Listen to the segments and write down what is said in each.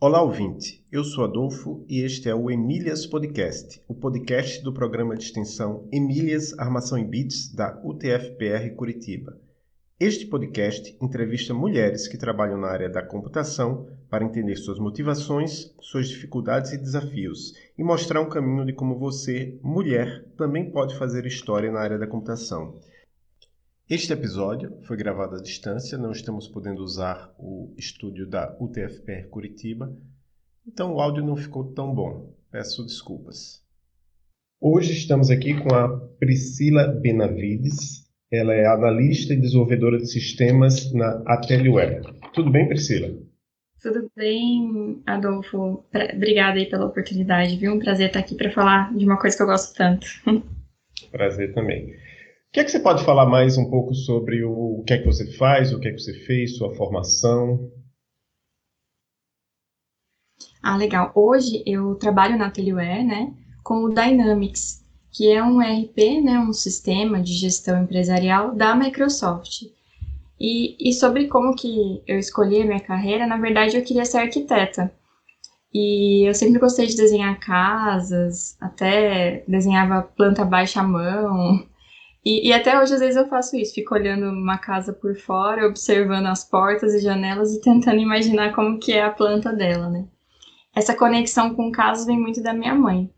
Olá, ouvinte. Eu sou Adolfo e este é o Emílias Podcast, o podcast do programa de extensão Emílias Armação em Bits da UTF-PR Curitiba. Este podcast entrevista mulheres que trabalham na área da computação para entender suas motivações, suas dificuldades e desafios e mostrar um caminho de como você, mulher, também pode fazer história na área da computação. Este episódio foi gravado à distância, não estamos podendo usar o estúdio da UTF-PR Curitiba, então o áudio não ficou tão bom. Peço desculpas. Hoje estamos aqui com a Priscila Benavides. Ela é analista e desenvolvedora de sistemas na Ateliware. Tudo bem, Priscila? Tudo bem, Adolfo. Obrigada aí pela oportunidade, viu? Um prazer estar aqui para falar de uma coisa que eu gosto tanto. Prazer também. O que é que você pode falar mais um pouco sobre o que é que você faz, o que é que você fez, sua formação? Legal. Hoje eu trabalho na Ateliware, né, com o Dynamics, que é um ERP, né, um sistema de gestão empresarial da Microsoft. E sobre como que eu escolhi a minha carreira, na verdade eu queria ser arquiteta. E eu sempre gostei de desenhar casas, até desenhava planta baixa à mão. E até hoje, às vezes, eu faço isso. Fico olhando uma casa por fora, observando as portas e janelas e tentando imaginar como que é a planta dela, né? Essa conexão com casas vem muito da minha mãe.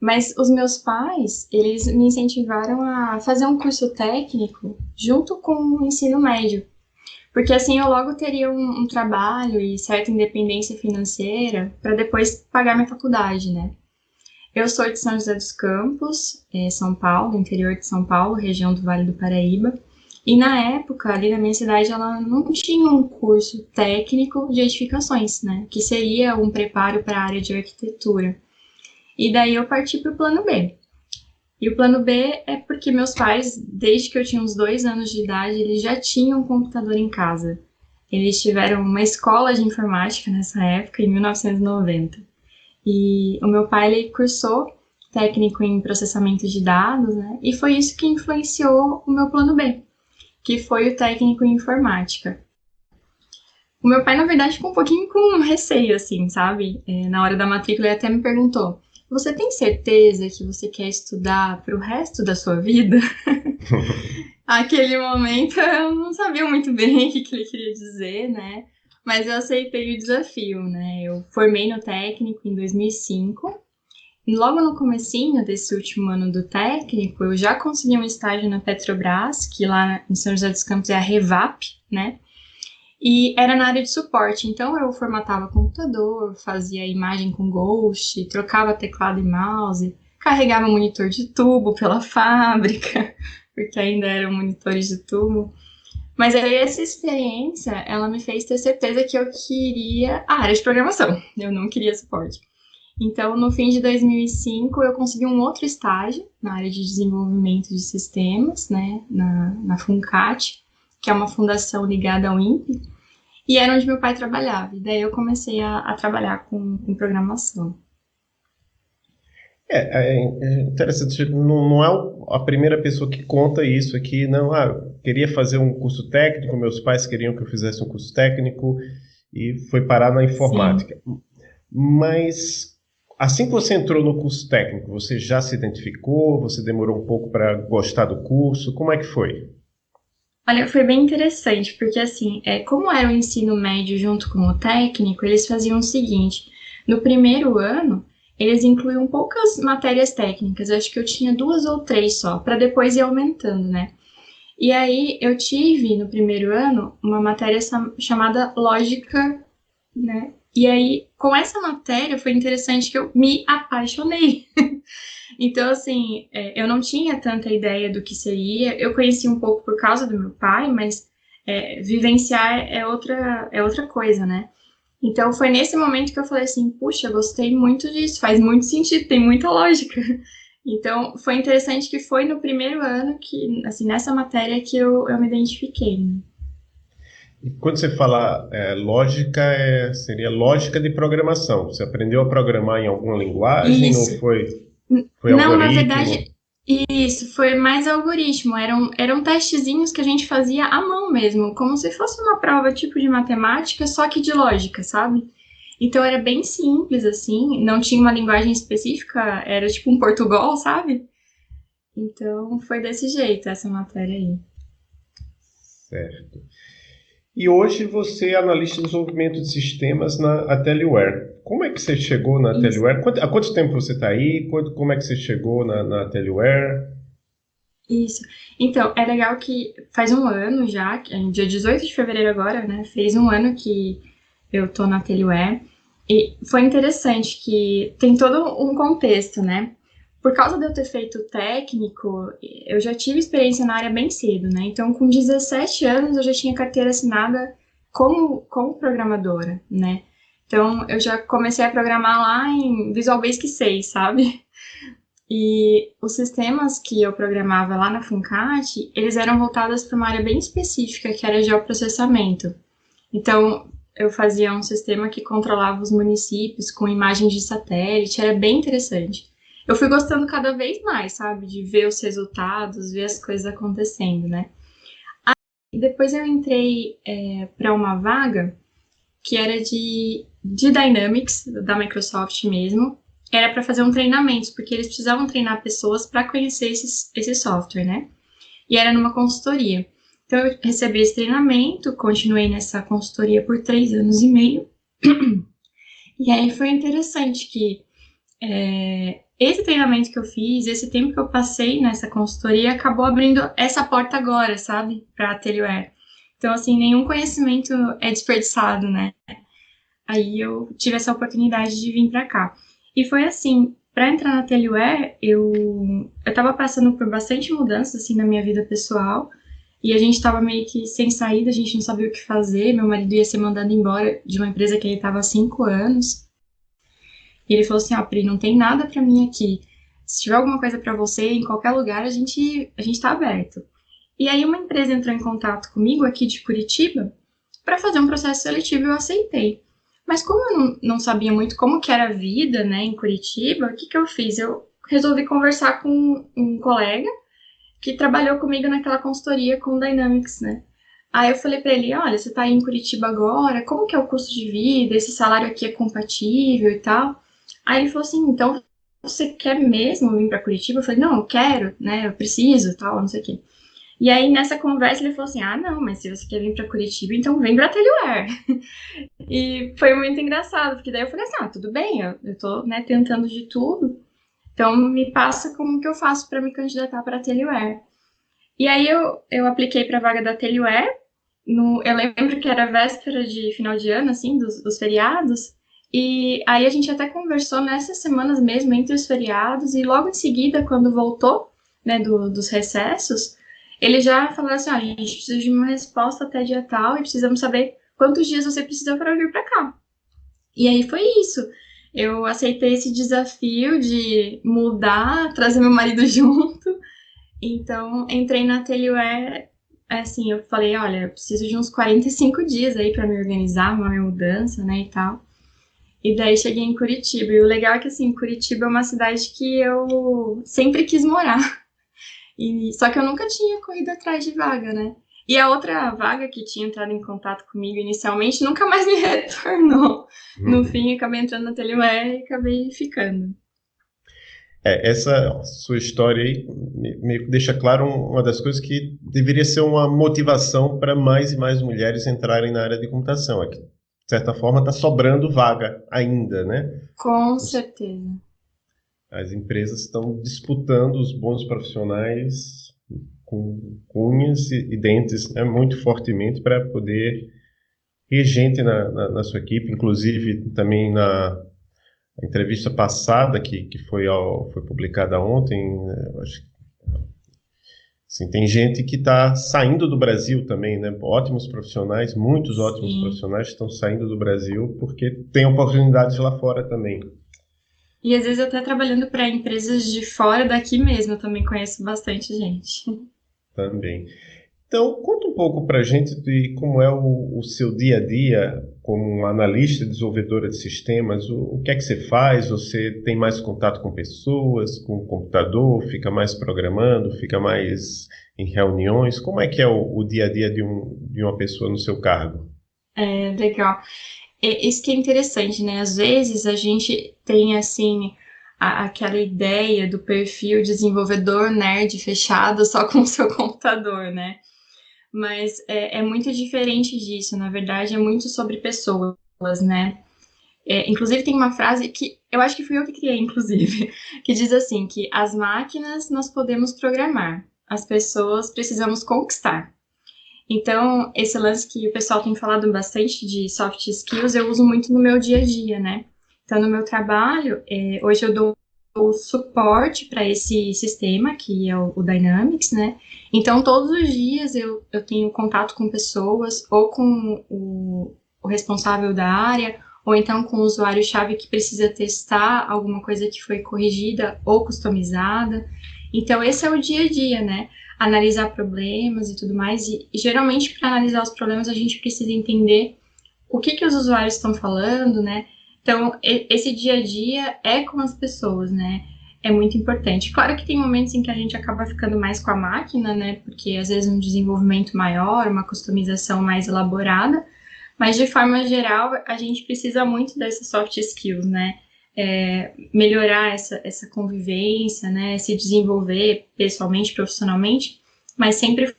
Mas os meus pais, eles me incentivaram a fazer um curso técnico junto com o ensino médio. Porque assim eu logo teria um trabalho e certa independência financeira para depois pagar minha faculdade, né? Eu sou de São José dos Campos, São Paulo, interior de São Paulo, região do Vale do Paraíba. E na época, ali na minha cidade, ela não tinha um curso técnico de edificações, né? Que seria um preparo para a área de arquitetura. E daí eu parti para o plano B. E o plano B é porque meus pais, desde que eu tinha uns 2 anos de idade, eles já tinham um computador em casa. Eles tiveram uma escola de informática nessa época, em 1990. E o meu pai, ele cursou técnico em processamento de dados, né? E foi isso que influenciou o meu plano B, que foi o técnico em informática. O meu pai, na verdade, ficou um pouquinho com receio, assim, sabe? Na hora da matrícula, ele até me perguntou: você tem certeza que você quer estudar para o resto da sua vida? Aquele momento eu não sabia muito bem o que ele queria dizer, né? Mas eu aceitei o desafio, né? Eu formei no técnico em 2005. E logo no comecinho desse último ano do técnico, eu já consegui um estágio na Petrobras, que lá em São José dos Campos é a Revap, né? E era na área de suporte, então eu formatava computador, fazia imagem com Ghost, trocava teclado e mouse, carregava monitor de tubo pela fábrica, porque ainda eram monitores de tubo. Mas aí essa experiência, ela me fez ter certeza que eu queria a área de programação, eu não queria suporte. Então, no fim de 2005, eu consegui um outro estágio na área de desenvolvimento de sistemas, né, na Funcat, que é uma fundação ligada ao INPE, e era onde meu pai trabalhava. E daí eu comecei a trabalhar com programação. É interessante, não é a primeira pessoa que conta isso aqui, não, eu queria fazer um curso técnico, meus pais queriam que eu fizesse um curso técnico e foi parar na informática. Sim. Mas assim que você entrou no curso técnico, você já se identificou, você demorou um pouco para gostar do curso, como é que foi? Olha, foi bem interessante, porque assim, como era o ensino médio junto com o técnico, eles faziam o seguinte: no primeiro ano, eles incluíam poucas matérias técnicas, acho que eu tinha 2 ou 3 só, para depois ir aumentando, né? E aí eu tive, no primeiro ano, uma matéria chamada Lógica, né? E aí, com essa matéria, foi interessante que eu me apaixonei. Então, assim, eu não tinha tanta ideia do que seria. Eu conheci um pouco por causa do meu pai, mas vivenciar é outra coisa, né? Então, foi nesse momento que eu falei assim, puxa, gostei muito disso, faz muito sentido, tem muita lógica. Então, foi interessante que foi no primeiro ano que, assim, nessa matéria que eu me identifiquei, né? E quando você fala lógica, seria lógica de programação. Você aprendeu a programar em alguma linguagem? Isso. Ou foi Não, algoritmo? na verdade, isso, foi mais algoritmo. Eram testezinhos que a gente fazia à mão mesmo, como se fosse uma prova tipo de matemática, só que de lógica, sabe? Então era bem simples, assim, não tinha uma linguagem específica, era tipo um Portugal, sabe? Então foi desse jeito essa matéria aí. Certo. E hoje você é analista de desenvolvimento de sistemas na Atelware. Como é que você chegou na Isso. Atelware? Há quanto tempo você está aí? Como é que você chegou na Atelware? Isso. Então, é legal que faz um ano já, dia 18 de fevereiro agora, né? Fez um ano que eu tô na Atelware. E foi interessante que tem todo um contexto, né? Por causa de eu ter feito técnico, eu já tive experiência na área bem cedo, né? Então, com 17 anos, eu já tinha carteira assinada como programadora, né? Então, eu já comecei a programar lá em Visual Basic 6, sabe? E os sistemas que eu programava lá na Funcat, eles eram voltados para uma área bem específica, que era geoprocessamento. Então, eu fazia um sistema que controlava os municípios com imagens de satélite, era bem interessante. Eu fui gostando cada vez mais, sabe, de ver os resultados, ver as coisas acontecendo, né? Aí, depois eu entrei para uma vaga que era de Dynamics, da Microsoft mesmo, era para fazer um treinamento, porque eles precisavam treinar pessoas para conhecer esse software, né? E era numa consultoria. Então, eu recebi esse treinamento, continuei nessa consultoria por 3 anos e meio. E aí foi interessante que esse treinamento que eu fiz, esse tempo que eu passei nessa consultoria, acabou abrindo essa porta agora, sabe? Para a Atelware. Então, assim, nenhum conhecimento é desperdiçado, né? Aí eu tive essa oportunidade de vir para cá. E foi assim, para entrar na Atelware, eu estava passando por bastante mudanças assim na minha vida pessoal, e a gente estava meio que sem saída, a gente não sabia o que fazer. Meu marido ia ser mandado embora de uma empresa que ele estava há 5 anos. E ele falou assim: "Ah, Pri, não tem nada para mim aqui. Se tiver alguma coisa para você em qualquer lugar, a gente tá aberto". E aí uma empresa entrou em contato comigo aqui de Curitiba para fazer um processo seletivo e eu aceitei. Mas como eu não sabia muito como que era a vida, né, em Curitiba, o que que eu fiz? Eu resolvi conversar com um colega que trabalhou comigo naquela consultoria com o Dynamics, né? Aí eu falei para ele: "Olha, você tá aí em Curitiba agora, como que é o custo de vida? Esse salário aqui é compatível e tal?". Aí ele falou assim: "Então, você quer mesmo vir para Curitiba?". Eu falei: "Não, eu quero, né? Eu preciso, tal, não sei o quê". E aí, nessa conversa, ele falou assim: "Ah, não, mas se você quer vir para Curitiba, então vem para Atelware". E foi muito engraçado, porque daí eu falei assim: "Ah, tudo bem, eu tô, né, tentando de tudo, então me passa como que eu faço para me candidatar para Atelware". E aí eu apliquei para a vaga da Atelware, eu lembro que era véspera de final de ano, assim, dos feriados, e aí a gente até conversou nessas semanas mesmo, entre os feriados, e logo em seguida, quando voltou, né, dos recessos, ele já falou assim: "Ah, a gente precisa de uma resposta até dia tal, e precisamos saber quantos dias você precisa para vir para cá". E aí foi isso. Eu aceitei esse desafio de mudar, trazer meu marido junto. Então, entrei na Atelware, assim, eu falei: "Olha, eu preciso de uns 45 dias aí para me organizar, uma minha mudança, né, e tal". E daí cheguei em Curitiba. E o legal é que, assim, Curitiba é uma cidade que eu sempre quis morar. Só que eu nunca tinha corrido atrás de vaga, né? E a outra vaga que tinha entrado em contato comigo inicialmente nunca mais me retornou. No fim, acabei entrando na Atelware e acabei ficando. Essa sua história aí me deixa claro uma das coisas que deveria ser uma motivação para mais e mais mulheres entrarem na área de computação. É que, de certa forma, está sobrando vaga ainda, né? Com certeza. As empresas estão disputando os bons profissionais com unhas e dentes, né, muito fortemente para poder ter gente na sua equipe, inclusive também na entrevista passada que foi publicada ontem, né, eu acho que assim, tem gente que está saindo do Brasil também, né? Ótimos profissionais, muitos ótimos Sim. profissionais estão saindo do Brasil porque tem oportunidades lá fora também. E às vezes até trabalhando para empresas de fora daqui mesmo, eu também conheço bastante gente. Também. Então, conta um pouco para a gente de como é o seu dia a dia como analista, desenvolvedora de sistemas. O que é que você faz? Você tem mais contato com pessoas, com o computador, fica mais programando, fica mais em reuniões? Como é que é o dia a dia de uma pessoa no seu cargo? É legal. Isso que é interessante, né? Às vezes a gente tem, assim, aquela ideia do perfil desenvolvedor nerd fechado só com o seu computador, né? Mas é muito diferente disso. Na verdade, é muito sobre pessoas, né? Inclusive, tem uma frase que eu acho que fui eu que criei, inclusive, que diz assim, que as máquinas nós podemos programar, as pessoas precisamos conquistar. Então, esse lance que o pessoal tem falado bastante de soft skills, eu uso muito no meu dia a dia, né? Então, no meu trabalho, hoje eu dou o suporte para esse sistema, que é o Dynamics, né? Então, todos os dias eu tenho contato com pessoas, ou com o responsável da área, ou então com o usuário-chave que precisa testar alguma coisa que foi corrigida ou customizada. Então, esse é o dia a dia, né? Analisar problemas e tudo mais. E geralmente, para analisar os problemas, a gente precisa entender o que os usuários estão falando, né? Então, esse dia a dia é com as pessoas, né? É muito importante. Claro que tem momentos em que a gente acaba ficando mais com a máquina, né? Porque às vezes um desenvolvimento maior, uma customização mais elaborada, mas de forma geral, a gente precisa muito dessas soft skills, né? Melhorar essa convivência, né? Se desenvolver pessoalmente, profissionalmente, mas sempre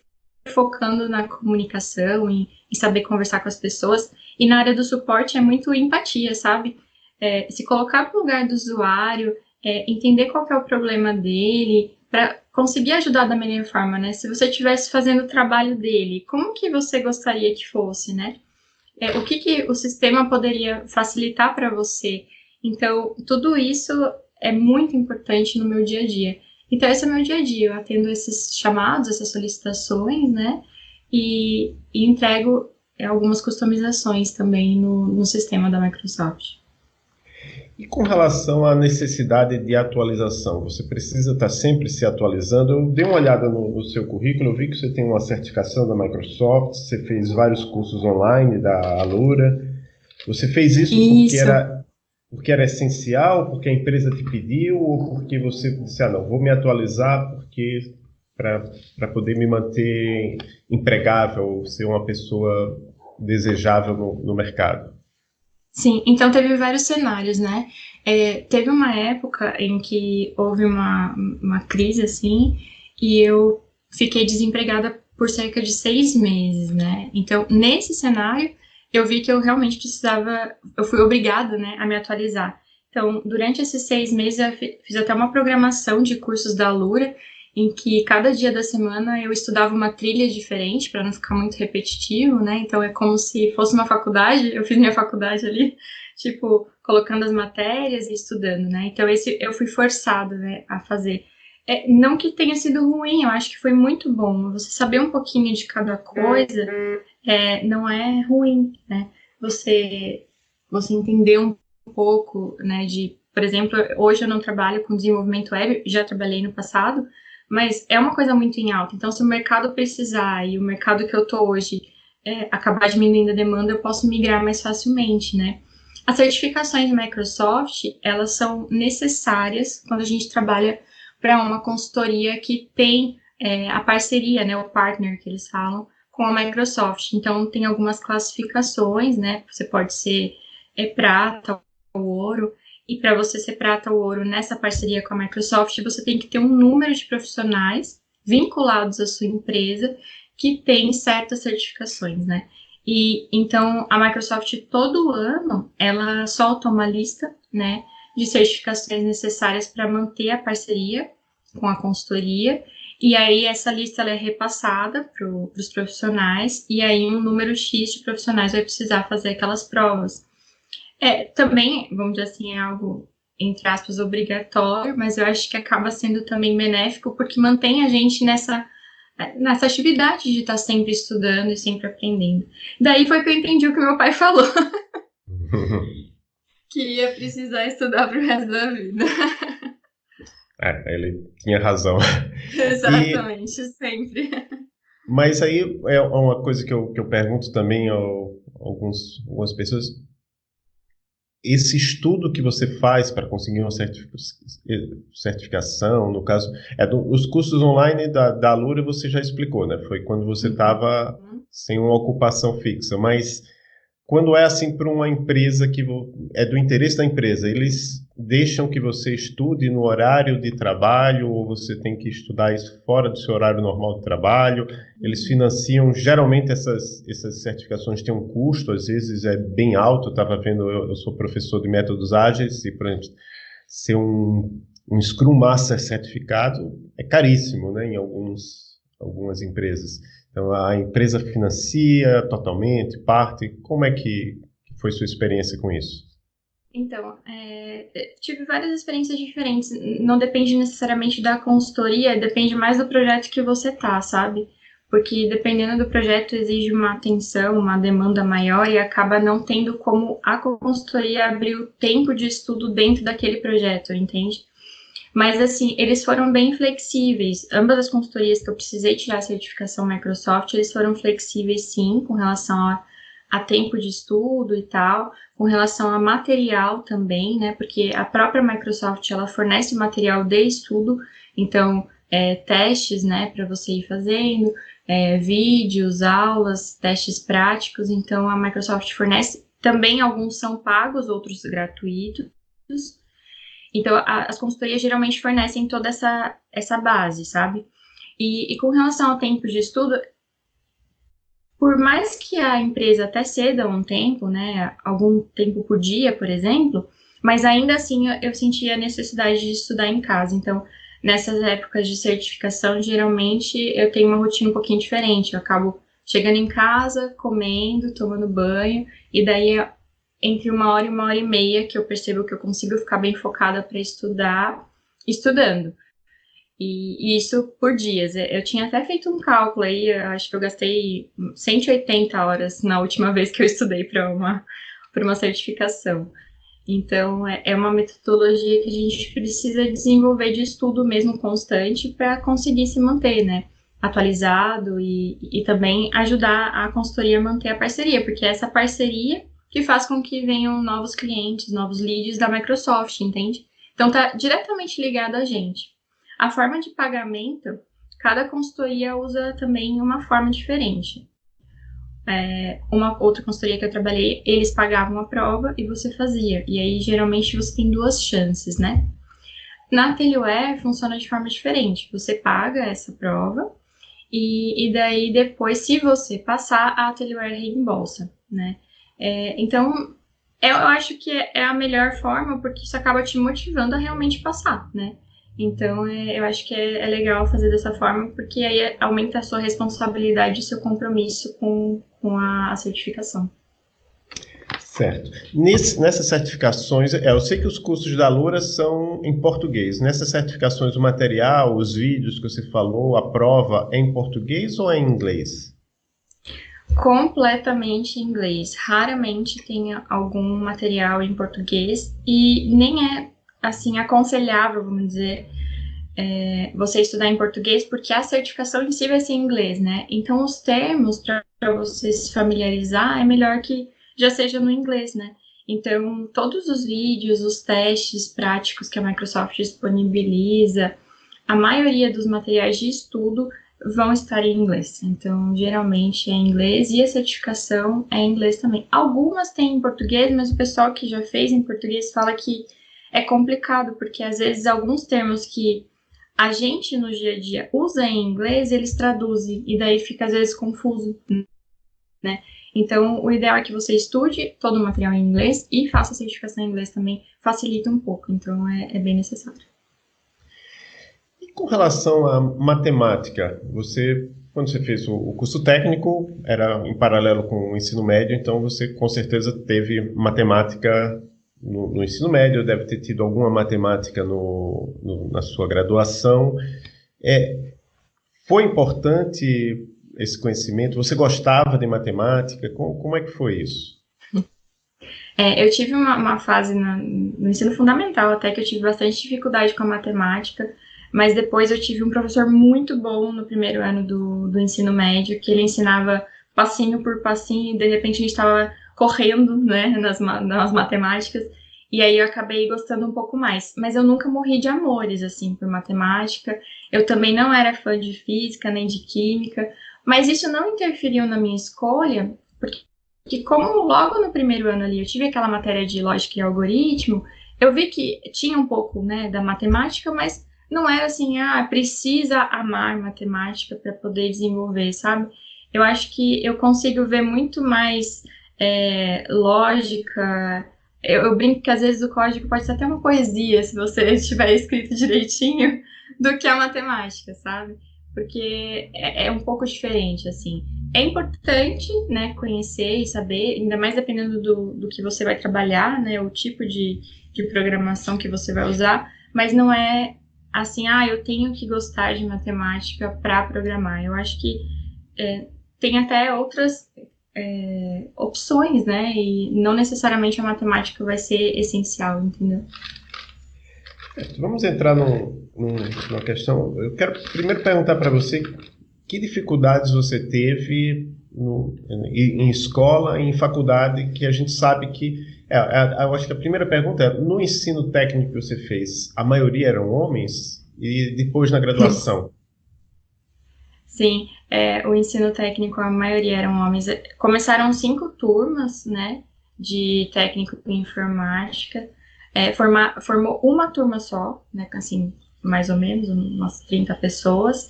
focando na comunicação, em saber conversar com as pessoas. E na área do suporte é muito empatia, sabe? Se colocar no lugar do usuário, entender qual que é o problema dele, para conseguir ajudar da melhor forma, né? Se você estivesse fazendo o trabalho dele, como que você gostaria que fosse, né? O que o sistema poderia facilitar para você? Então, tudo isso é muito importante no meu dia a dia. Então, esse é o meu dia a dia. Eu atendo esses chamados, essas solicitações, né? E entrego algumas customizações também no sistema da Microsoft. E com relação à necessidade de atualização, você precisa estar sempre se atualizando? Eu dei uma olhada no seu currículo, eu vi que você tem uma certificação da Microsoft, você fez vários cursos online da Alura. Você fez isso porque era essencial, porque a empresa te pediu, ou porque você disse, não, vou me atualizar porque para poder me manter empregável, ser uma pessoa desejável no mercado? Sim, então teve vários cenários, né? Teve uma época em que houve uma crise, assim, e eu fiquei desempregada por cerca de 6 meses, né? Então, nesse cenário, eu vi que eu realmente precisava, eu fui obrigada, né, a me atualizar. Então, durante esses 6 meses, eu fiz até uma programação de cursos da Alura, em que cada dia da semana eu estudava uma trilha diferente, para não ficar muito repetitivo, né? Então, é como se fosse uma faculdade, eu fiz minha faculdade ali, tipo, colocando as matérias e estudando, né? Então, esse eu fui forçada, né, a fazer. Não que tenha sido ruim, eu acho que foi muito bom. Você saber um pouquinho de cada coisa não é ruim, né? Você entender um pouco, né, por exemplo, hoje eu não trabalho com desenvolvimento web, já trabalhei no passado, mas é uma coisa muito em alta. Então, se o mercado precisar e o mercado que eu tô hoje acabar diminuindo a demanda, eu posso migrar mais facilmente, né? As certificações Microsoft, elas são necessárias quando a gente trabalha para uma consultoria que tem a parceria, né, o partner que eles falam, com a Microsoft. Então, tem algumas classificações, né? Você pode ser prata ou ouro. E para você ser prata ou ouro nessa parceria com a Microsoft, você tem que ter um número de profissionais vinculados à sua empresa que tem certas certificações, né? E então a Microsoft todo ano ela solta uma lista, né, de certificações necessárias para manter a parceria com a consultoria. E aí essa lista ela é repassada para os profissionais e aí um número X de profissionais vai precisar fazer aquelas provas. Também, vamos dizer assim, é algo, entre aspas, obrigatório, mas eu acho que acaba sendo também benéfico porque mantém a gente nessa atividade de estar sempre estudando e sempre aprendendo. Daí foi que eu entendi o que meu pai falou, que ia precisar estudar pro resto da vida. Ele tinha razão. Exatamente, sempre. Mas aí é uma coisa que eu pergunto também a algumas pessoas. Esse estudo que você faz para conseguir uma certificação, no caso, os cursos online da Alura você já explicou, né? Foi quando você estava sem uma ocupação fixa, mas Quando é assim para uma empresa que é do interesse da empresa, eles deixam que você estude no horário de trabalho ou você tem que estudar isso fora do seu horário normal de trabalho? Eles financiam, geralmente essas certificações têm um custo, às vezes é bem alto. Eu estava vendo, eu sou professor de métodos ágeis e, por exemplo, ser um Scrum Master certificado é caríssimo, né, em algumas empresas. Então, a empresa financia totalmente, parte. Como é que foi sua experiência com isso? Então, tive várias experiências diferentes. Não depende necessariamente da consultoria, depende mais do projeto que você tá, sabe? Porque dependendo do projeto exige uma atenção, uma demanda maior e acaba não tendo como a consultoria abrir o tempo de estudo dentro daquele projeto, entende? Mas, assim, eles foram bem flexíveis. Ambas as consultorias que eu precisei tirar a certificação Microsoft, eles foram flexíveis, sim, com relação a tempo de estudo e tal, com relação a material também, né? Porque a própria Microsoft, ela fornece material de estudo, então, testes, né, para você ir fazendo, vídeos, aulas, testes práticos. Então, a Microsoft fornece. Também alguns são pagos, outros gratuitos. Então, as consultorias geralmente fornecem toda essa base, sabe? E com relação ao tempo de estudo, por mais que a empresa até ceda um tempo, né, algum tempo por dia, por exemplo, mas ainda assim eu sentia a necessidade de estudar em casa. Então, nessas épocas de certificação, geralmente eu tenho uma rotina um pouquinho diferente. Eu acabo chegando em casa, comendo, tomando banho, e daí entre 1 hora e 1 hora e meia que eu percebo que eu consigo ficar bem focada para estudar, estudando. E isso por dias. Eu tinha até feito um cálculo aí, eu acho que eu gastei 180 horas na última vez que eu estudei para uma certificação. Então, é uma metodologia que a gente precisa desenvolver de estudo mesmo constante para conseguir se manter, né, atualizado e também ajudar a consultoria a manter a parceria, porque é essa parceria que faz com que venham novos clientes, novos leads da Microsoft, entende? Então, tá diretamente ligado a gente. A forma de pagamento, cada consultoria usa também uma forma diferente. Uma outra consultoria que eu trabalhei, eles pagavam a prova e você fazia. E aí, geralmente, você tem 2 chances, né? Na Atelier, funciona de forma diferente. Você paga essa prova e daí, depois, se você passar, a Atelier reembolsa, né? Então, eu acho que é a melhor forma, porque isso acaba te motivando a realmente passar, né? Então, eu acho que é legal fazer dessa forma, porque aí aumenta a sua responsabilidade e seu compromisso com a certificação. Certo. Nessas certificações, eu sei que os cursos da Loura são em português. Nessas certificações, o material, os vídeos que você falou, a prova, é em português ou é em inglês? Completamente em inglês. Raramente tem algum material em português e nem é, assim, aconselhável, vamos dizer, você estudar em português, porque a certificação em si vai ser em inglês, né? Então, os termos, para você se familiarizar, é melhor que já seja no inglês, né? Então, todos os vídeos, os testes práticos que a Microsoft disponibiliza, a maioria dos materiais de estudo vão estar em inglês. Então, geralmente é em inglês e a certificação é em inglês também. Algumas têm em português, mas o pessoal que já fez em português fala que é complicado, porque às vezes alguns termos que a gente no dia a dia usa em inglês, eles traduzem e daí fica às vezes confuso, né? Então, o ideal é que você estude todo o material em inglês e faça a certificação em inglês também, facilita um pouco, então é bem necessário. E com relação à matemática, quando você fez o curso técnico, era em paralelo com o ensino médio, então você com certeza teve matemática no ensino médio, deve ter tido alguma matemática na sua graduação. Foi importante esse conhecimento? Você gostava de matemática? Como é que foi isso? Eu tive uma fase no ensino fundamental até que eu tive bastante dificuldade com a matemática, mas depois eu tive um professor muito bom no primeiro ano do ensino médio, que ele ensinava passinho por passinho e de repente a gente estava correndo, né, nas matemáticas, e aí eu acabei gostando um pouco mais. Mas eu nunca morri de amores, assim, por matemática. Eu também não era fã de física nem de química, mas isso não interferiu na minha escolha, porque que como logo no primeiro ano ali eu tive aquela matéria de lógica e algoritmo, eu vi que tinha um pouco, né, da matemática, mas não era assim, precisa amar matemática para poder desenvolver, sabe? Eu acho que eu consigo ver muito mais lógica. Eu brinco que às vezes o código pode ser até uma poesia, se você tiver escrito direitinho, do que a matemática, sabe? Porque é um pouco diferente, assim. É importante, né, conhecer e saber, ainda mais dependendo do que você vai trabalhar, né, o tipo de programação que você vai usar, mas não é assim, eu tenho que gostar de matemática para programar. Eu acho que tem até outras opções, né, e não necessariamente a matemática vai ser essencial, entendeu? Vamos entrar numa questão. Eu quero primeiro perguntar para você que dificuldades você teve em escola, em faculdade, que a gente sabe que... eu acho que a primeira pergunta é, no ensino técnico que você fez, a maioria eram homens? E depois na graduação? Sim, o ensino técnico, a maioria eram homens. Começaram 5 turmas, né, de técnico em informática. Formou uma turma só, né, assim, mais ou menos, umas 30 pessoas.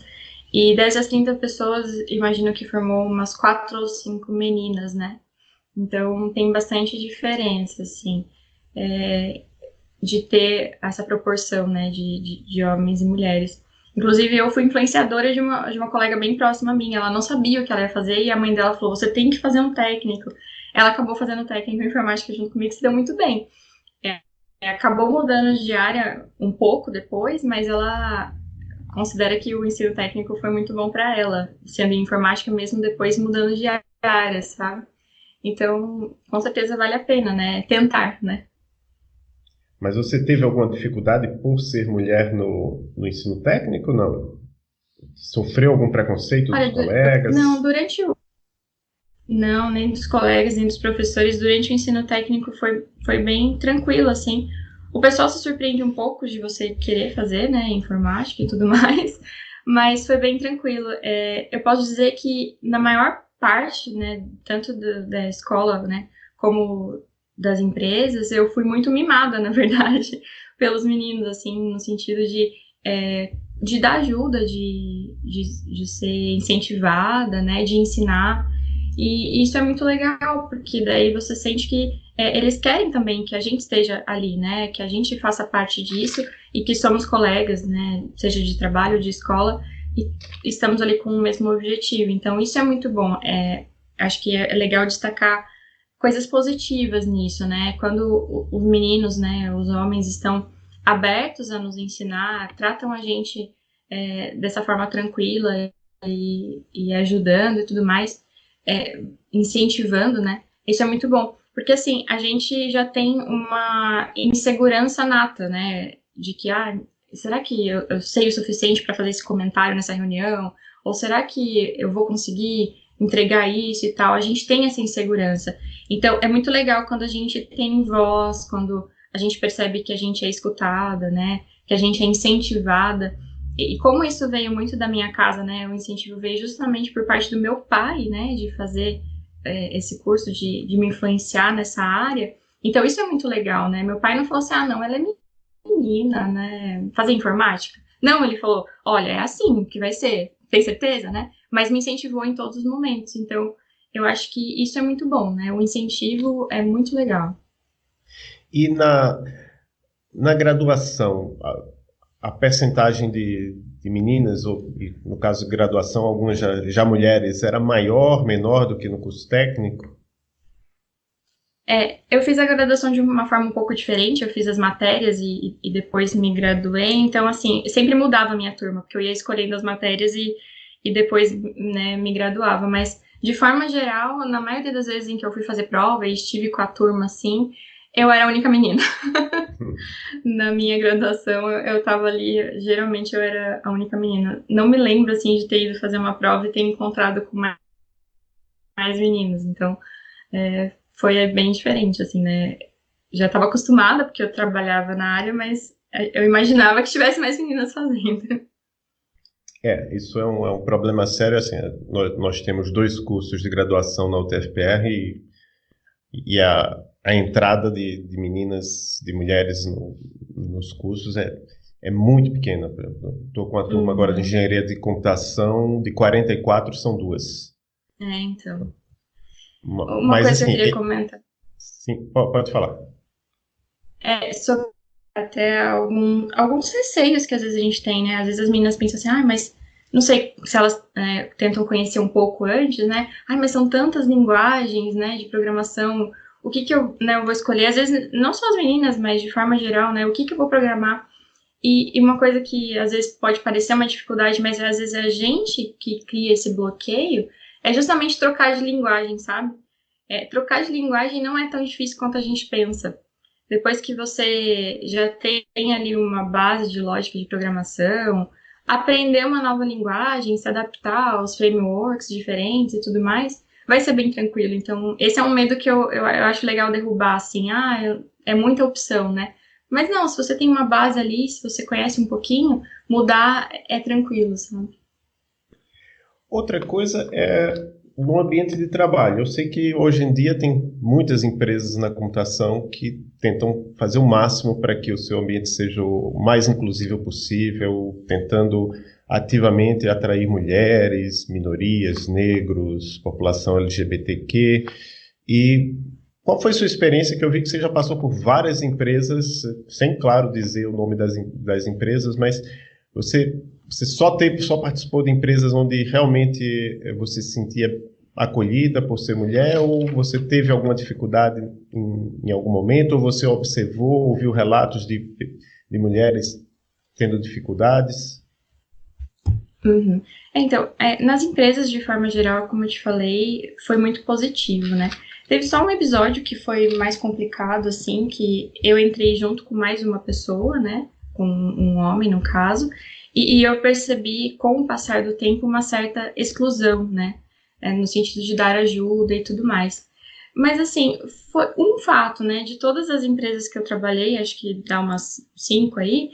E dessas 30 pessoas, imagino que formou umas 4 ou 5 meninas, né? Então, tem bastante diferença, assim, de ter essa proporção, né, de homens e mulheres. Inclusive, eu fui influenciadora de uma colega bem próxima minha. Ela não sabia o que ela ia fazer e a mãe dela falou, você tem que fazer um técnico. Ela acabou fazendo técnico em informática junto comigo, se deu muito bem. Acabou mudando de área um pouco depois, mas ela considera que o ensino técnico foi muito bom para ela, sendo em informática mesmo depois mudando de área, sabe? Então, com certeza vale a pena, né? Tentar, né? Mas você teve alguma dificuldade por ser mulher no ensino técnico, não? Sofreu algum preconceito dos Olha, colegas? não, Não, nem dos colegas, nem dos professores. Durante o ensino técnico foi bem tranquilo, assim. O pessoal se surpreende um pouco de você querer fazer, né, informática e tudo mais, mas foi bem tranquilo. Eu posso dizer que na maior parte, né, tanto da escola, né, como das empresas, eu fui muito mimada, na verdade, pelos meninos, assim, no sentido de dar ajuda, de ser incentivada, né, de ensinar. E isso é muito legal, porque daí você sente que eles querem também que a gente esteja ali, né? Que a gente faça parte disso e que somos colegas, né? Seja de trabalho, de escola, e estamos ali com o mesmo objetivo. Então, isso é muito bom. Acho que é legal destacar coisas positivas nisso, né? Quando os meninos, né, os homens estão abertos a nos ensinar, tratam a gente dessa forma tranquila e ajudando e tudo mais, incentivando, né? Isso é muito bom. Porque, assim, a gente já tem uma insegurança nata, né? De que, será que eu sei o suficiente para fazer esse comentário nessa reunião? Ou será que eu vou conseguir entregar isso e tal? A gente tem essa insegurança. Então, é muito legal quando a gente tem voz, quando a gente percebe que a gente é escutada, né? Que a gente é incentivada. E como isso veio muito da minha casa, né? O incentivo veio justamente por parte do meu pai, né? De fazer esse curso, de me influenciar nessa área. Então, isso é muito legal, né? Meu pai não falou assim, não, ela é menina, né? Fazer informática. Não, ele falou, olha, é assim que vai ser. Tem certeza, né? Mas me incentivou em todos os momentos. Então, eu acho que isso é muito bom, né? O incentivo é muito legal. E na graduação, a percentagem de meninas, ou no caso de graduação, algumas já mulheres, era maior, menor do que no curso técnico? Eu fiz a graduação de uma forma um pouco diferente, eu fiz as matérias e depois me graduei, então, assim, sempre mudava a minha turma, porque eu ia escolhendo as matérias e depois, né, me graduava, mas, de forma geral, na maioria das vezes em que eu fui fazer prova e estive com a turma, assim, eu era a única menina. Na minha graduação, eu tava ali, geralmente eu era a única menina. Não me lembro, assim, de ter ido fazer uma prova e ter encontrado com mais meninos, então foi bem diferente, assim, né? Já estava acostumada, porque eu trabalhava na área, mas eu imaginava que tivesse mais meninas fazendo. Isso é um problema sério, assim, nós temos 2 cursos de graduação na UTFPR e E a entrada de meninas, de mulheres nos cursos é muito pequena. Estou com a turma agora de engenharia de computação, de 44 são 2. Então. Uma Mas coisa assim, que eu queria comentar. Sim, pode falar. Sobre até alguns receios que às vezes a gente tem, né? Às vezes as meninas pensam assim, mas não sei se elas tentam conhecer um pouco antes, né? Mas são tantas linguagens, né, de programação, o que eu vou escolher? Às vezes, não só as meninas, mas de forma geral, né? O que eu vou programar? E uma coisa que às vezes pode parecer uma dificuldade, mas às vezes é a gente que cria esse bloqueio, é justamente trocar de linguagem, sabe? Trocar de linguagem não é tão difícil quanto a gente pensa. Depois que você já tem ali uma base de lógica de programação, aprender uma nova linguagem, se adaptar aos frameworks diferentes e tudo mais, vai ser bem tranquilo. Então, esse é um medo que eu acho legal derrubar, assim, é muita opção, né? Mas não, se você tem uma base ali, se você conhece um pouquinho, mudar é tranquilo, sabe? Outra coisa é no ambiente de trabalho. Eu sei que hoje em dia tem muitas empresas na computação que tentam fazer o máximo para que o seu ambiente seja o mais inclusivo possível, tentando ativamente atrair mulheres, minorias, negros, população LGBTQ. E qual foi sua experiência? Que eu vi que você já passou por várias empresas, sem, claro, dizer o nome das empresas, mas você só participou de empresas onde realmente você se sentia acolhida por ser mulher, ou você teve alguma dificuldade em algum momento, ou você observou, ouviu relatos de mulheres tendo dificuldades? Uhum. Então, nas empresas, de forma geral, como eu te falei, foi muito positivo, né? Teve só um episódio que foi mais complicado, assim, que eu entrei junto com mais uma pessoa, né? Com um homem, no caso, e eu percebi, com o passar do tempo, uma certa exclusão, né? No sentido de dar ajuda e tudo mais. Mas, assim, foi um fato, né? De todas as empresas que eu trabalhei, acho que dá umas 5 aí,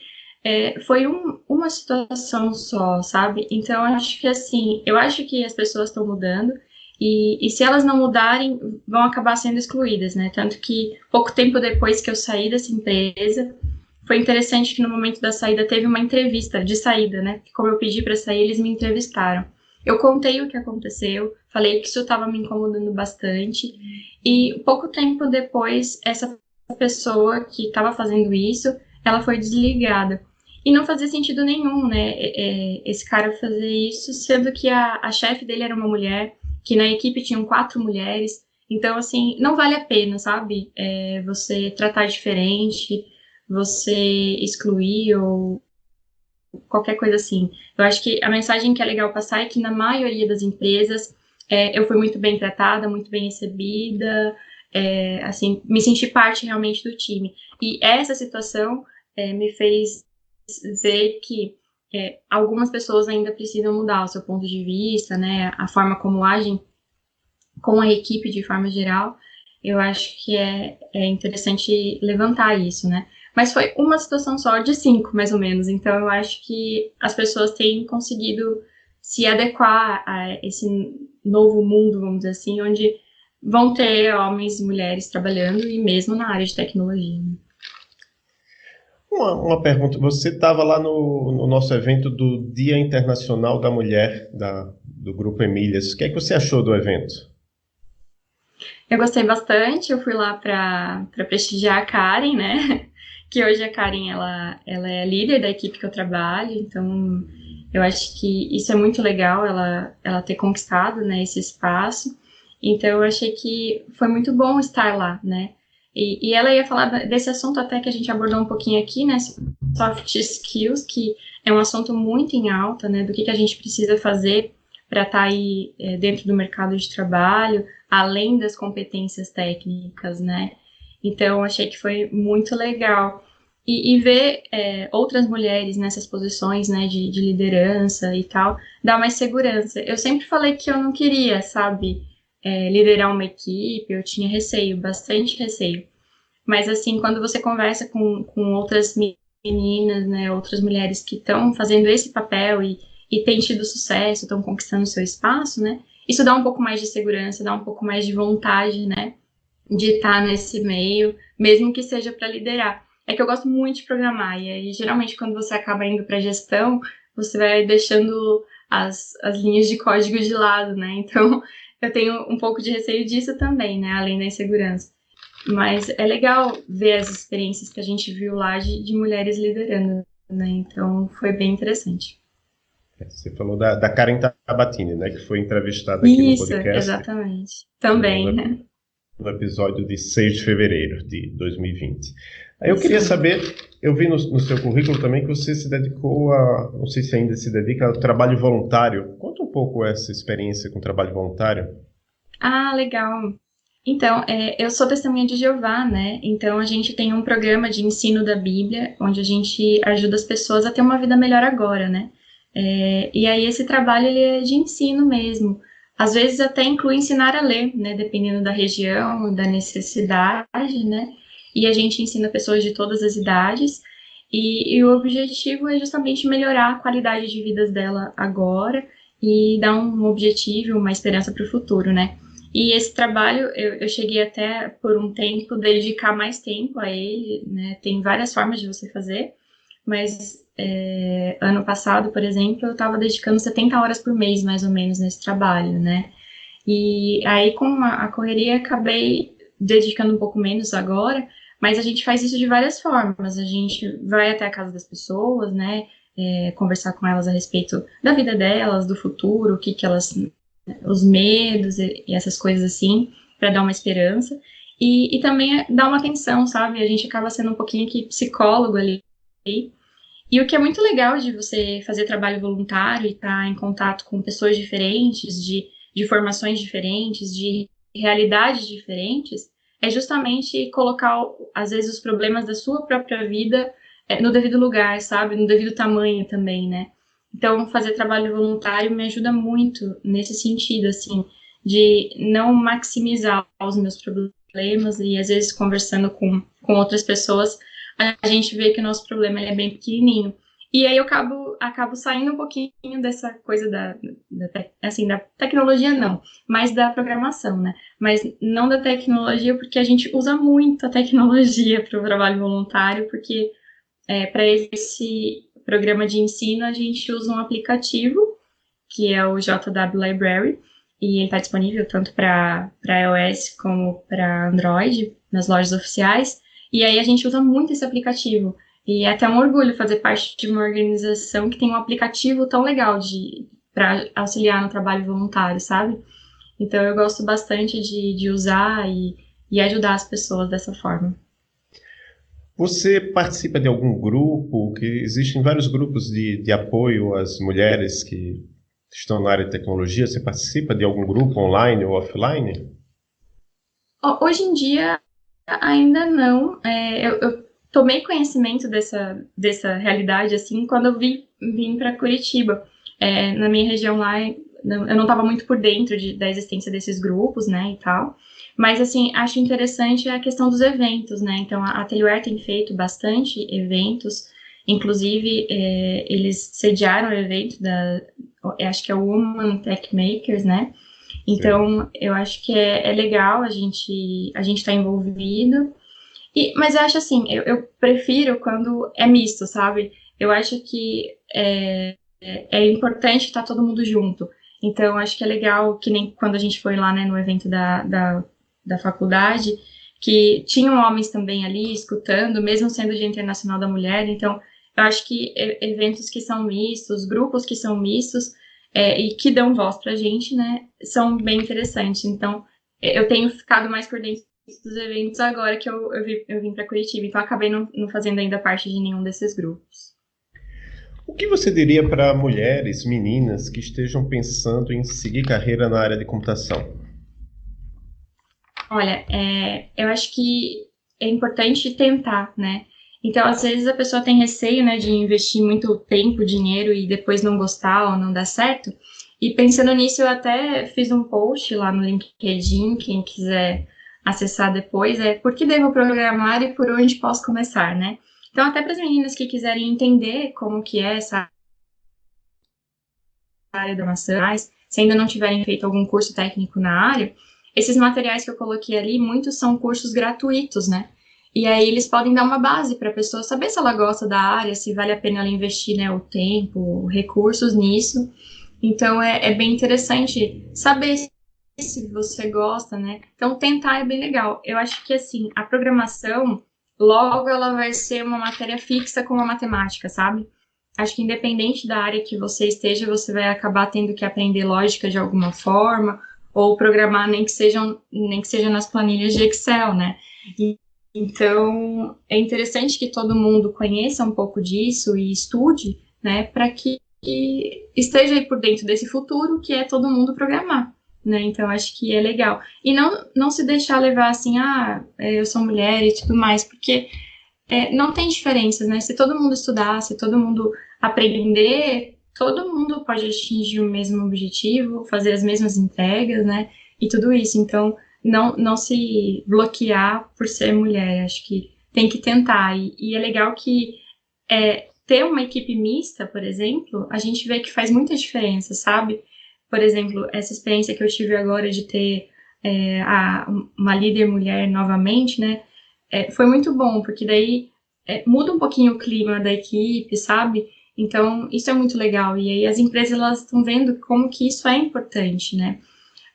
foi uma situação só, sabe? Então, eu acho que, assim, eu acho que as pessoas estão mudando, e se elas não mudarem, vão acabar sendo excluídas, né? Tanto que, pouco tempo depois que eu saí dessa empresa, foi interessante que no momento da saída teve uma entrevista de saída, né? Como eu pedi para sair, eles me entrevistaram. Eu contei o que aconteceu, falei que isso estava me incomodando bastante, e pouco tempo depois, essa pessoa que estava fazendo isso, ela foi desligada. E não fazia sentido nenhum, né? Esse cara fazer isso, sendo que a chefe dele era uma mulher, que na equipe tinham 4 mulheres. Então, assim, não vale a pena, sabe? Você tratar diferente, você excluir ou qualquer coisa assim. Eu acho que a mensagem que é legal passar é que na maioria das empresas eu fui muito bem tratada, muito bem recebida, assim, me senti parte realmente do time. E essa situação me fez ver que algumas pessoas ainda precisam mudar o seu ponto de vista, né, a forma como agem com a equipe de forma geral. Eu acho que é interessante levantar isso, né? Mas foi uma situação só de 5, mais ou menos. Então, eu acho que as pessoas têm conseguido se adequar a esse novo mundo, vamos dizer assim, onde vão ter homens e mulheres trabalhando, e mesmo na área de tecnologia. Uma pergunta, você estava lá no nosso evento do Dia Internacional da Mulher, do Grupo Emílias. O que é que você achou do evento? Eu gostei bastante, eu fui lá para prestigiar a Karen, né? Que hoje a Karen, ela é líder da equipe que eu trabalho, então eu acho que isso é muito legal, ela ter conquistado, né, esse espaço. Então eu achei que foi muito bom estar lá, né? E ela ia falar desse assunto até que a gente abordou um pouquinho aqui, né? Soft skills, que é um assunto muito em alta, né? Do que a gente precisa fazer para estar aí dentro do mercado de trabalho, além das competências técnicas, né? Então, achei que foi muito legal. E ver outras mulheres nessas posições, né, de liderança e tal, dá mais segurança. Eu sempre falei que eu não queria, sabe, liderar uma equipe, eu tinha receio, bastante receio. Mas, assim, quando você conversa com outras meninas, né, outras mulheres que estão fazendo esse papel e têm tido sucesso, estão conquistando seu espaço, né, isso dá um pouco mais de segurança, dá um pouco mais de vontade, né, de estar nesse meio, mesmo que seja para liderar. É que eu gosto muito de programar, e aí geralmente quando você acaba indo para gestão, você vai deixando as linhas de código de lado, né? Então eu tenho um pouco de receio disso também, né? Além da insegurança. Mas é legal ver as experiências que a gente viu lá de mulheres liderando, né? Então foi bem interessante. Você falou da Karen Tabatini, né, que foi entrevistada aqui no Isso, podcast exatamente. no, Também, né? no episódio de 6 de fevereiro de 2020. Aí eu Isso. queria saber, eu vi no seu currículo também que você se dedicou a, não sei se ainda se dedica ao trabalho voluntário. Conta um pouco essa experiência com trabalho voluntário. Ah, legal. Então, eu sou testemunha de Jeová, né? Então, a gente tem um programa de ensino da Bíblia, onde a gente ajuda as pessoas a ter uma vida melhor agora, né? E aí, esse trabalho, ele é de ensino mesmo. Às vezes, até inclui ensinar a ler, né? Dependendo da região, da necessidade, né? E a gente ensina pessoas de todas as idades. E o objetivo é justamente melhorar a qualidade de vidas dela agora e dar um objetivo, uma esperança para o futuro, né? E esse trabalho, eu cheguei até, por um tempo, dedicar mais tempo a ele, né? Tem várias formas de você fazer, mas ano passado, por exemplo, eu estava dedicando 70 horas por mês, mais ou menos, nesse trabalho, né? E aí, com a correria, acabei dedicando um pouco menos agora, mas a gente faz isso de várias formas. A gente vai até a casa das pessoas, né? Conversar com elas a respeito da vida delas, do futuro, o que que elas, os medos e essas coisas assim, para dar uma esperança. E também dar uma atenção, sabe? A gente acaba sendo um pouquinho que psicólogo ali. E o que é muito legal de você fazer trabalho voluntário e estar em contato com pessoas diferentes, de formações diferentes, de realidades diferentes, é justamente colocar, às vezes, os problemas da sua própria vida no devido lugar, sabe? No devido tamanho também, né? Então, fazer trabalho voluntário me ajuda muito nesse sentido, assim, de não maximizar os meus problemas e, às vezes, conversando com outras pessoas, a gente vê que o nosso problema é bem pequenininho. E aí eu acabo saindo um pouquinho dessa coisa assim, da tecnologia, não, mas da programação, né? Mas não da tecnologia, porque a gente usa muito a tecnologia para o trabalho voluntário, porque para esse programa de ensino a gente usa um aplicativo, que é o JW Library, e ele está disponível tanto para iOS como para Android, nas lojas oficiais, e aí a gente usa muito esse aplicativo. E é até um orgulho fazer parte de uma organização que tem um aplicativo tão legal para auxiliar no trabalho voluntário, sabe? Então eu gosto bastante de usar e ajudar as pessoas dessa forma. Você participa de algum grupo? Que existem vários grupos de apoio às mulheres que estão na área de tecnologia. Você participa de algum grupo online ou offline? Hoje em dia, ainda não. Eu tomei conhecimento dessa realidade, assim, quando eu vim para Curitiba. Na minha região lá, eu não estava muito por dentro da existência desses grupos, né, e tal. Mas, assim, acho interessante a questão dos eventos, né? Então, a Atelier tem feito bastante eventos. Inclusive, eles sediaram o evento acho que é o Woman Tech Makers, né? Então, eu acho que é legal a gente estar envolvido. Mas eu acho assim, eu prefiro quando é misto, sabe? Eu acho que é importante estar todo mundo junto. Então, eu acho que é legal, que nem quando a gente foi lá, né, no evento da faculdade, que tinham homens também ali escutando, mesmo sendo o Dia Internacional da Mulher. Então, eu acho que eventos que são mistos, grupos que são mistos, e que dão voz pra gente, né, são bem interessantes. Então, eu tenho ficado mais por dentro dos eventos agora que eu vim para Curitiba, então acabei não fazendo ainda parte de nenhum desses grupos. O que você diria para mulheres, meninas que estejam pensando em seguir carreira na área de computação? Olha, eu acho que é importante tentar, né? Então, às vezes a pessoa tem receio, né, de investir muito tempo, dinheiro e depois não gostar ou não dar certo. E pensando nisso, eu até fiz um post lá no LinkedIn, quem quiser acessar depois, por que devo programar e por onde posso começar, né? Então, até para as meninas que quiserem entender como que é essa área da maçã, se ainda não tiverem feito algum curso técnico na área, esses materiais que eu coloquei ali, muitos são cursos gratuitos, né? E aí eles podem dar uma base para a pessoa saber se ela gosta da área, se vale a pena ela investir, né, o tempo, recursos nisso. Então é bem interessante saber se você gosta, né? Então tentar é bem legal. Eu acho que assim, a programação, logo ela vai ser uma matéria fixa como a matemática, sabe? Acho que independente da área que você esteja, você vai acabar tendo que aprender lógica de alguma forma, ou programar nem que seja nas planilhas de Excel, né? Então, é interessante que todo mundo conheça um pouco disso e estude, né, para que esteja aí por dentro desse futuro que é todo mundo programar, né? Então, acho que é legal. E não se deixar levar assim, eu sou mulher e tudo mais, porque não tem diferenças, né? Se todo mundo estudar, se todo mundo aprender, todo mundo pode atingir o mesmo objetivo, fazer as mesmas entregas, né? E tudo isso. Então, não se bloquear por ser mulher. Acho que tem que tentar. E é legal que ter uma equipe mista, por exemplo, a gente vê que faz muita diferença, sabe? Por exemplo, essa experiência que eu tive agora de ter uma líder mulher novamente, né? Foi muito bom, porque daí muda um pouquinho o clima da equipe, sabe? Então, isso é muito legal. E aí as empresas, elas estão vendo como que isso é importante, né?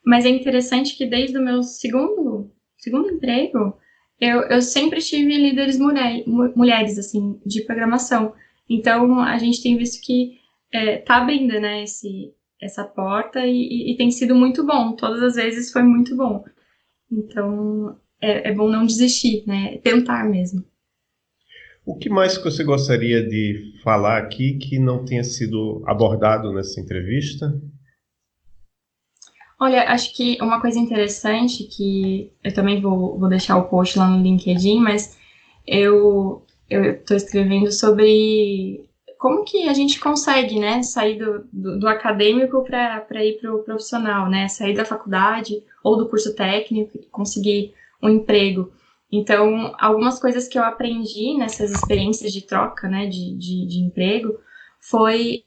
Mas é interessante que desde o meu segundo emprego, eu sempre tive líderes mulheres, assim, de programação. Então, a gente tem visto que tá abrindo, né, essa porta e tem sido muito bom. Todas as vezes foi muito bom. Então, é bom não desistir, né? Tentar mesmo. O que mais que você gostaria de falar aqui que não tenha sido abordado nessa entrevista? Olha, acho que uma coisa interessante que eu também vou deixar o post lá no LinkedIn, mas eu estou escrevendo sobre como que a gente consegue, né, sair do acadêmico para ir para o profissional, né, sair da faculdade ou do curso técnico e conseguir um emprego. Então, algumas coisas que eu aprendi nessas experiências de troca, né, de emprego, foi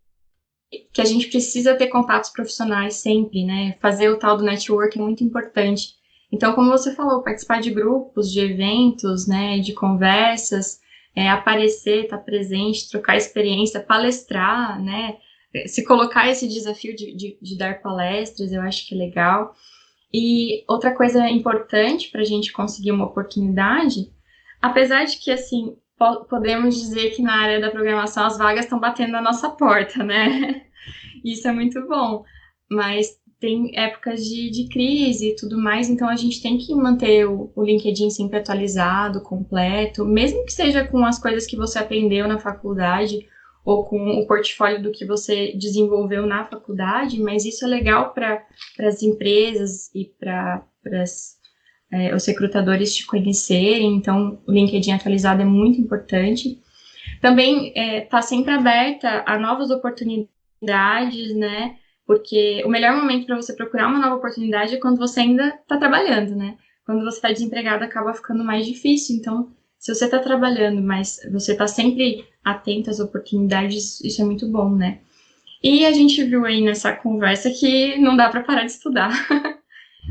que a gente precisa ter contatos profissionais sempre, né? Fazer o tal do network é muito importante. Então, como você falou, participar de grupos, de eventos, né, de conversas, aparecer, estar presente, trocar experiência, palestrar, né? Se colocar esse desafio de dar palestras, eu acho que é legal. E outra coisa importante para a gente conseguir uma oportunidade, apesar de que, assim, podemos dizer que na área da programação as vagas estão batendo na nossa porta, né? Isso é muito bom, mas tem épocas de crise e tudo mais, então a gente tem que manter o LinkedIn sempre atualizado, completo, mesmo que seja com as coisas que você aprendeu na faculdade ou com o portfólio do que você desenvolveu na faculdade, mas isso é legal para as empresas e para os recrutadores te conhecerem, então o LinkedIn atualizado é muito importante. Também está sempre aberta a novas oportunidades, né? Porque o melhor momento para você procurar uma nova oportunidade é quando você ainda está trabalhando, né? Quando você está desempregado acaba ficando mais difícil. Então, se você está trabalhando, mas você está sempre atento às oportunidades, isso é muito bom, né? E a gente viu aí nessa conversa que não dá para parar de estudar.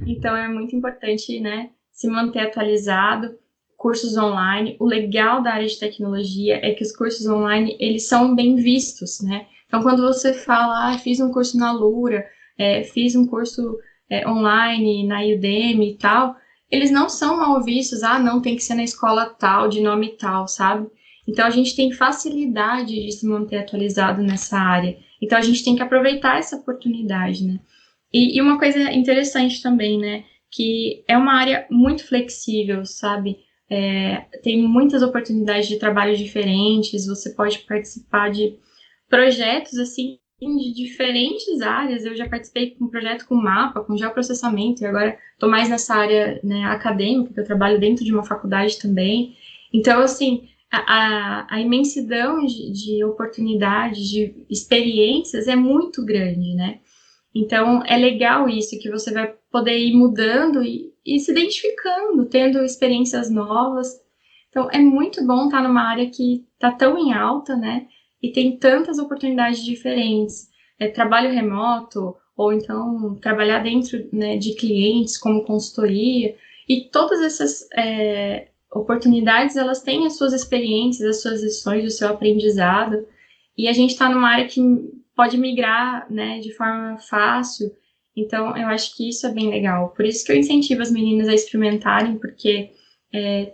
Então, é muito importante, né? Se manter atualizado, cursos online. O legal da área de tecnologia é que os cursos online, eles são bem vistos, né? Então, quando você fala, fiz um curso na Lura, fiz um curso online na Udemy e tal, eles não são mal vistos, não, tem que ser na escola tal, de nome tal, sabe? Então, a gente tem facilidade de se manter atualizado nessa área. Então, a gente tem que aproveitar essa oportunidade, né? E uma coisa interessante também, né? Que é uma área muito flexível, sabe? Tem muitas oportunidades de trabalho diferentes, você pode participar de projetos, assim, de diferentes áreas. Eu já participei de um projeto com mapa, com geoprocessamento, e agora estou mais nessa área, né, acadêmica, que eu trabalho dentro de uma faculdade também. Então, assim, a imensidão de oportunidades, de experiências é muito grande, né? Então, é legal isso, que você vai poder ir mudando e se identificando, tendo experiências novas. Então, é muito bom estar numa área que está tão em alta, né? E tem tantas oportunidades diferentes. Trabalho remoto, ou então trabalhar dentro, né, de clientes como consultoria, e todas essas oportunidades, elas têm as suas experiências, as suas lições, o seu aprendizado, e a gente está numa área que pode migrar, né, de forma fácil. Então, eu acho que isso é bem legal. Por isso que eu incentivo as meninas a experimentarem, porque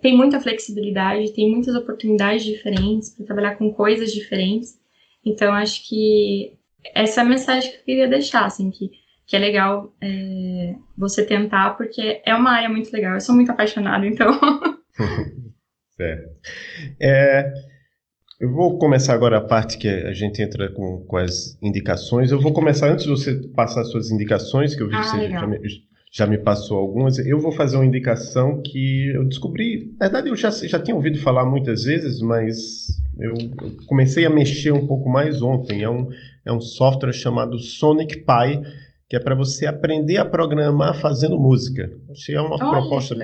tem muita flexibilidade, tem muitas oportunidades diferentes para trabalhar com coisas diferentes. Então, acho que essa é a mensagem que eu queria deixar, assim, que é legal você tentar, porque é uma área muito legal. Eu sou muito apaixonada, então... Certo. Eu vou começar agora a parte que a gente entra com as indicações. Eu vou começar antes de você passar as suas indicações, que eu vi que você já me passou algumas. Eu vou fazer uma indicação que eu descobri. Na verdade, eu já tinha ouvido falar muitas vezes, mas eu comecei a mexer um pouco mais ontem. É um software chamado Sonic Pi, que é para você aprender a programar fazendo música. Achei uma proposta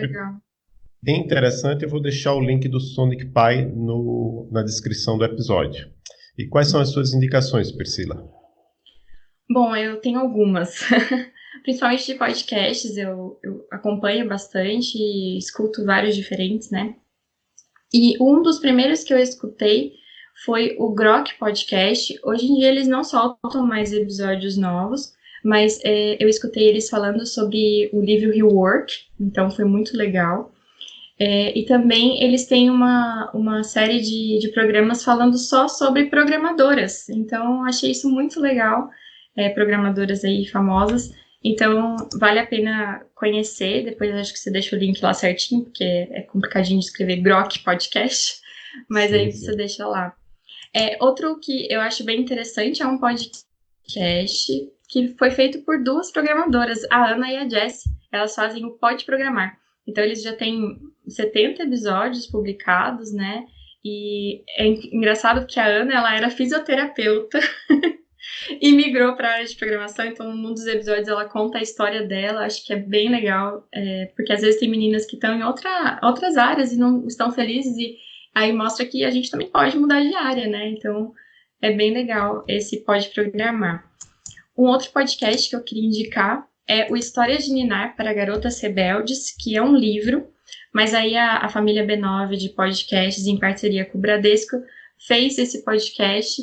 bem interessante. Eu vou deixar o link do Sonic Pi na descrição do episódio. E quais são as suas indicações, Priscila? Bom, eu tenho algumas. Principalmente de podcasts, eu acompanho bastante e escuto vários diferentes, né? E um dos primeiros que eu escutei foi o Grok Podcast. Hoje em dia eles não soltam mais episódios novos, mas eu escutei eles falando sobre o livro Rework, então foi muito legal. E também eles têm uma série de programas falando só sobre programadoras, então achei isso muito legal, programadoras aí famosas, então vale a pena conhecer. Depois acho que você deixa o link lá certinho, porque é complicadinho de escrever Grok Podcast, mas aí você deixa lá. Outro que eu acho bem interessante é um podcast que foi feito por duas programadoras, a Ana e a Jessie. Elas fazem o Pode Programar. Então, eles já têm 70 episódios publicados, né? E é engraçado que a Ana, ela era fisioterapeuta e migrou para a área de programação. Então, num dos episódios, ela conta a história dela. Acho que é bem legal, porque às vezes tem meninas que estão em outras áreas e não estão felizes. E aí mostra que a gente também pode mudar de área, né? Então, é bem legal esse Pode Programar. Um outro podcast que eu queria indicar é o Histórias de Ninar para Garotas Rebeldes, que é um livro, mas aí a família B9 de podcasts, em parceria com o Bradesco, fez esse podcast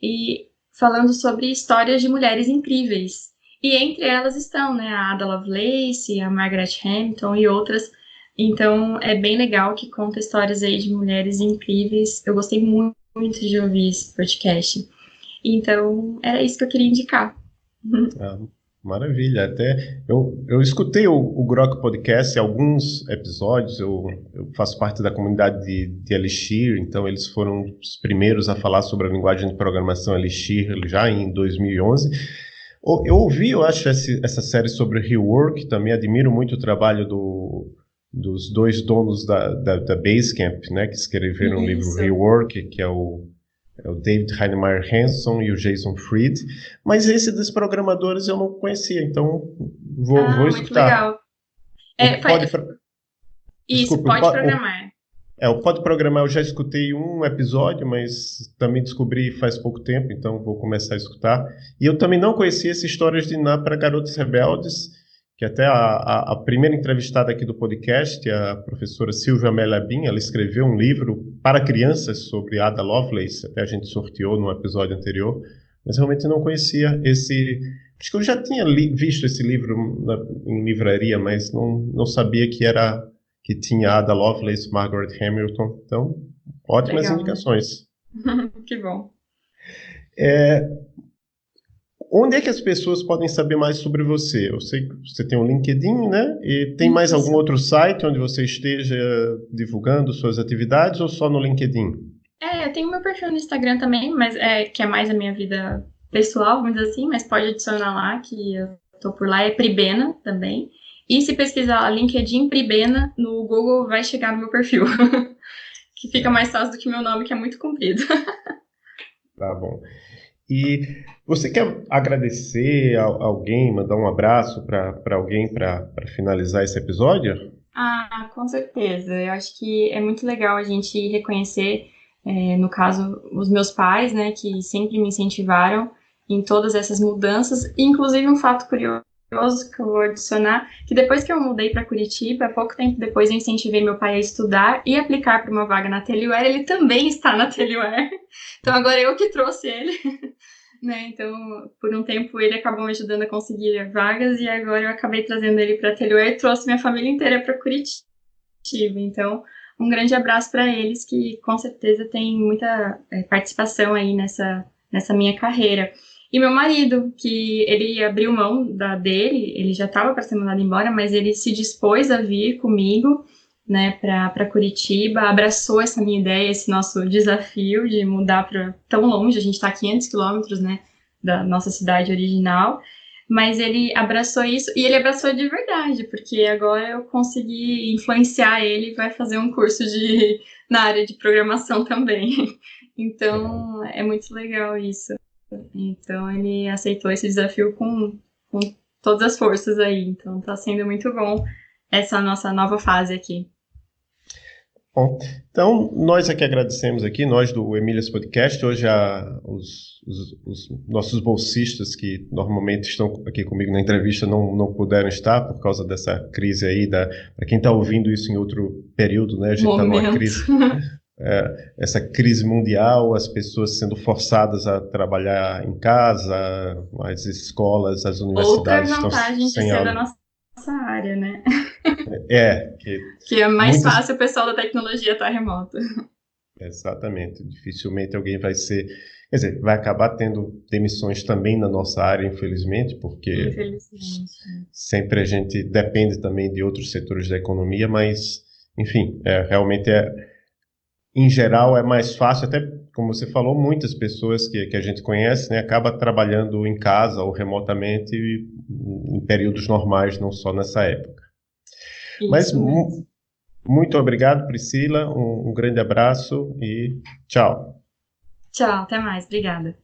e falando sobre histórias de mulheres incríveis. E entre elas estão, né, a Ada Lovelace, a Margaret Hamilton e outras. Então, é bem legal, que conta histórias aí de mulheres incríveis. Eu gostei muito, muito de ouvir esse podcast. Então, era isso que eu queria indicar. Maravilha. Até eu escutei o Grok Podcast, alguns episódios. Eu faço parte da comunidade de Elixir, então eles foram os primeiros a falar sobre a linguagem de programação Elixir já em 2011. Eu ouvi, eu acho, essa série sobre Rework. Também admiro muito o trabalho dos dois donos da Basecamp, né, que escreveram o livro Rework, que é o David Heinemeier Hansson e o Jason Fried, mas esse dos programadores eu não conhecia, então vou escutar. Muito legal. Pode programar. O Pode Programar eu já escutei um episódio, mas também descobri faz pouco tempo, então vou começar a escutar. E eu também não conhecia essas histórias de Ninar para Garotas Rebeldes, que até a primeira entrevistada aqui do podcast, a professora Silvia Melabim, ela escreveu um livro para crianças sobre Ada Lovelace, até a gente sorteou no episódio anterior, mas realmente não conhecia esse... Acho que eu já tinha visto esse livro em livraria, mas não sabia que tinha Ada Lovelace, Margaret Hamilton. Então, ótimas legal, indicações. Né? Que bom. Onde é que as pessoas podem saber mais sobre você? Eu sei que você tem um LinkedIn, né? E tem mais algum outro site onde você esteja divulgando suas atividades ou só no LinkedIn? Eu tenho meu perfil no Instagram também, mas que é mais a minha vida pessoal, vamos dizer assim, mas pode adicionar lá, que eu tô por lá, é Pribena também. E se pesquisar LinkedIn Pribena no Google, vai chegar no meu perfil. Que fica mais fácil do que meu nome, que é muito comprido. Tá bom. E você quer agradecer a alguém, mandar um abraço para alguém para finalizar esse episódio? Com certeza. Eu acho que é muito legal a gente reconhecer, no caso, os meus pais, né, que sempre me incentivaram em todas essas mudanças, inclusive um fato curioso que eu vou adicionar, que depois que eu mudei para Curitiba, pouco tempo depois eu incentivei meu pai a estudar e aplicar para uma vaga na Teleware, ele também está na Teleware, então agora eu que trouxe ele, né, então por um tempo ele acabou me ajudando a conseguir vagas e agora eu acabei trazendo ele para a Teleware e trouxe minha família inteira para Curitiba, então um grande abraço para eles que com certeza tem muita participação aí nessa minha carreira. E meu marido, que ele abriu mão dele, ele já estava para ser mandado embora, mas ele se dispôs a vir comigo, né, para Curitiba, abraçou essa minha ideia, esse nosso desafio de mudar para tão longe, a gente está a 500 quilômetros, né, da nossa cidade original, mas ele abraçou isso, e ele abraçou de verdade, porque agora eu consegui influenciar ele, vai fazer um curso na área de programação também. Então, é muito legal isso. Então, ele aceitou esse desafio com todas as forças aí. Então, tá sendo muito bom essa nossa nova fase aqui. Bom, então nós aqui agradecemos aqui, nós do Emílias Podcast, hoje os nossos bolsistas que normalmente estão aqui comigo na entrevista não puderam estar por causa dessa crise aí, para quem está ouvindo isso em outro período, né, a gente está numa crise, essa crise mundial, as pessoas sendo forçadas a trabalhar em casa, as escolas, as universidades estão sem aula. Outra vantagem de ser da nossa área, né? Que é mais fácil o pessoal da tecnologia estar remoto. Exatamente, dificilmente alguém vai ser, quer dizer, vai acabar tendo demissões também na nossa área, infelizmente, porque sempre a gente depende também de outros setores da economia, mas, enfim, realmente em geral é mais fácil, até como você falou, muitas pessoas que a gente conhece, né, acaba trabalhando em casa ou remotamente em períodos normais, não só nessa época. Isso, mas muito obrigado, Priscila, um grande abraço e tchau. Tchau, até mais, obrigada.